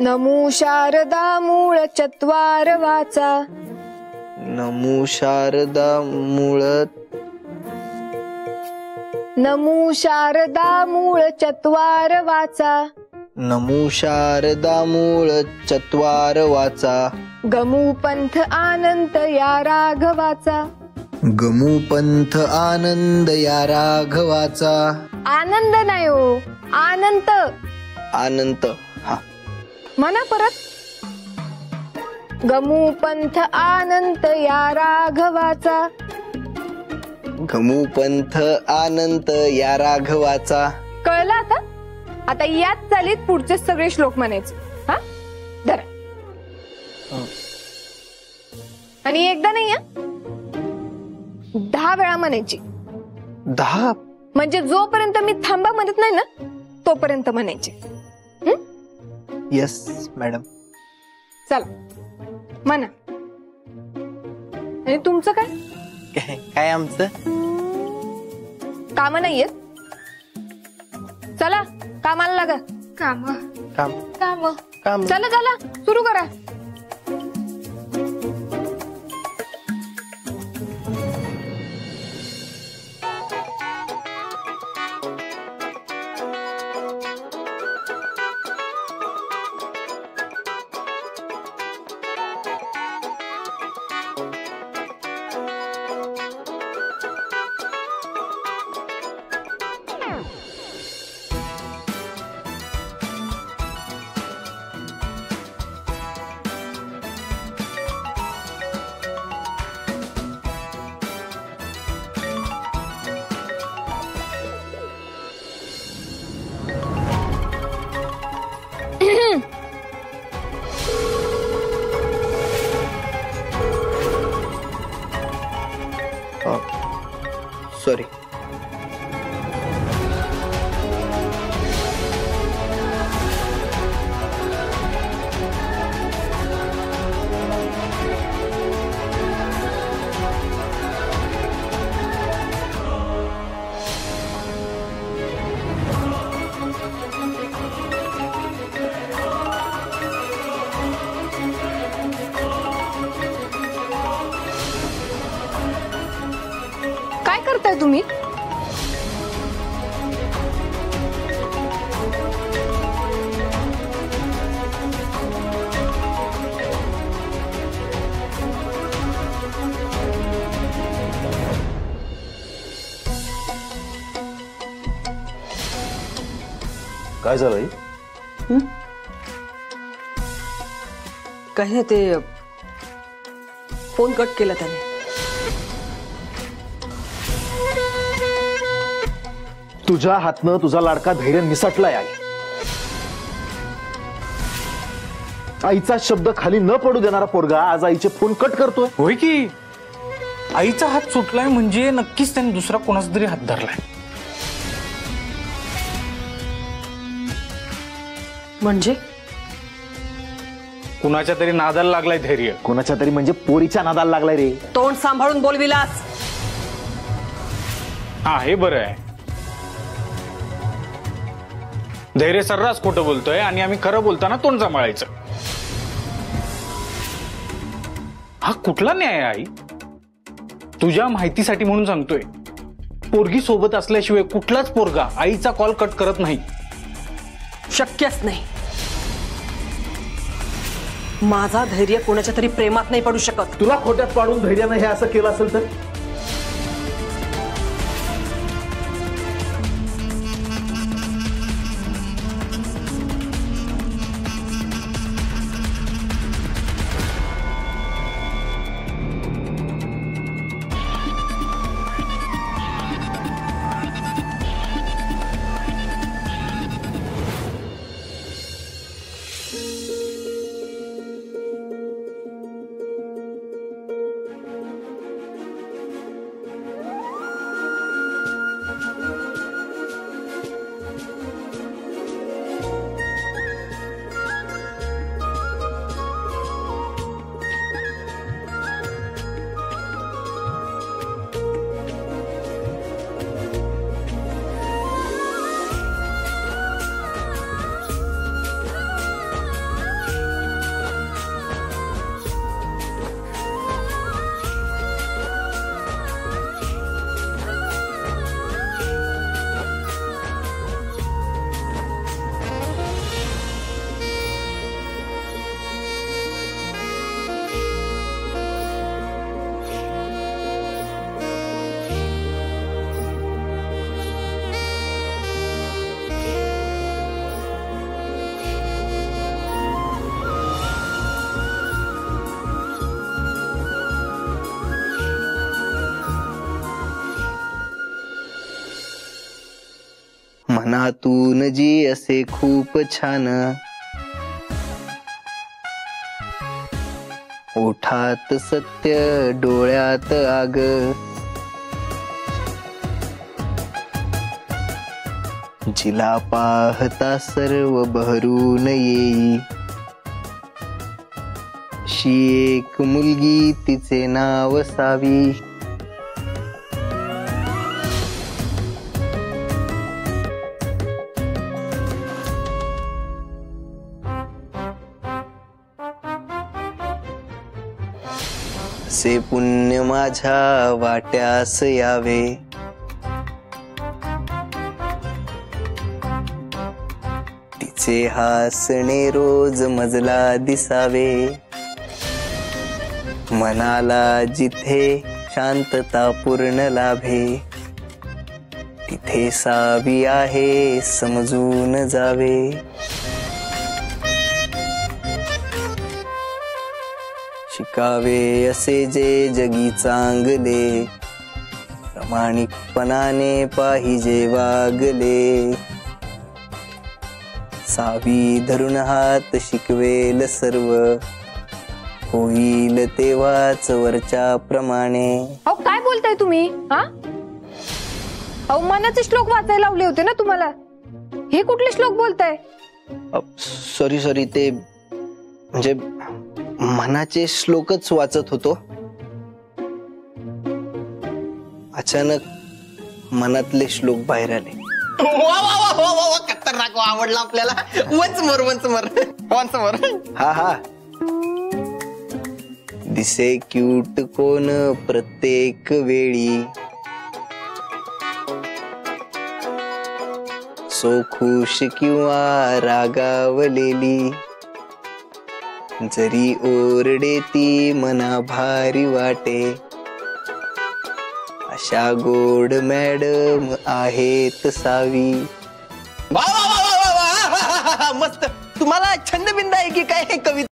नमो शारदा मूळ चत्वार वाचा। नमो शारदा मूळ नमो शारदा मूळ चत्वार वाचा। नमो शारदा मूळ चत्वार वाचा। गमू पंथ आनंद या राघवाचा। गमू पंथ आनंद या राघवाचा। आनंद नाही हो, आनंत। अनंत। हा म्हणा परत। गमू पंथ आनंद या राघवाचा। गमू पंथ आनंद या राघवाचा। कळलं आता? आता याच चालीत पुढचे सगळे श्लोक म्हणायचे। हा धरा। आणि एकदा नाही हा, 10 वेळा म्हणायची। 10? म्हणजे जोपर्यंत मी थांबा म्हणत नाही ना तोपर्यंत म्हणायचे। Yes madam. चला म्हणा। आणि तुमचं काय? काय आमचं काम नाहीयेत? चला कामाला लागा। काम काम काम काम। चला चला सुरू करा। सॉरी। काय करताय तुम्ही? काय झालं? काही नाही, ते फोन कट केला त्याने। तुझ्या हातनं तुझा लाडका धैर्य निसटलाय आई। आईचा शब्द खाली न पडू देणारा पोरगा आज आईचे फोन कट करतोय। होय की, आईचा हात सुटलाय म्हणजे नक्कीच त्याने दुसरा कोणाचा तरी हात धरलाय। म्हणजे कुणाच्या तरी नादाला लागलाय धैर्य। कोणाच्या तरी म्हणजे पोरीच्या नादाला लागलाय रे। तोंड सांभाळून बोल विलास। हा हे बरं आहे, धैर्य सर्रास खोटं बोलतोय आणि आम्ही खरं बोलताना तोंड सांभाळायचं। हा कुठला न्याय आई? तुझ्या माहितीसाठी म्हणून सांगतोय, पोरगी सोबत असल्याशिवाय कुठलाच पोरगा आईचा कॉल कट करत नाही। शक्यच नाही। माझा धैर्य कोणाच्या तरी प्रेमात नाही पडू शकत। तुला खोट्यात पाडून धैर्यानं हे असं केलं असेल तर? आतून जी असे खूप छान, ओठात सत्य डोळ्यात आग, जिला पाहता सर्व बहरून येई, शी एक मुलगी तिचे नाव सावी. से पुण्य माझ्या वाट्यास यावे, तिचे हसणे रोज मजला दिसावे, मनाला जिथे शांतता पूर्ण लाभे, तिथे सावी आहे समजून जावे. शिकावे असे जे जगी चांगले, प्रामाणिकपणाने पाहिजे वागले, सावी धरून हात शिकवेल सर्व, होईल तेव्हाच वरच्या प्रमाणे. अहो काय बोलताय तुम्ही? हा, अहो मनाचे श्लोक वाचायला लावले होते ना तुम्हाला, हे कुठले श्लोक बोलताय? सॉरी ते म्हणजे मनाचे श्लोकच वाचत होतो. अचानक मनातले श्लोक बाहेर आले. खतरनाक आवडला आपल्याला. वंच मोर. हा दिसे क्यूट कोण प्रत्येक वेळी, सो खुश किंवा रागावलेली, जरी ओरडे ती मना भारी वाटे, अशा गोड मॅडम आहेत सावी. वा वा वा वा वा, मस्त. तुम्हाला छंदबिंद आहे की काय कविता?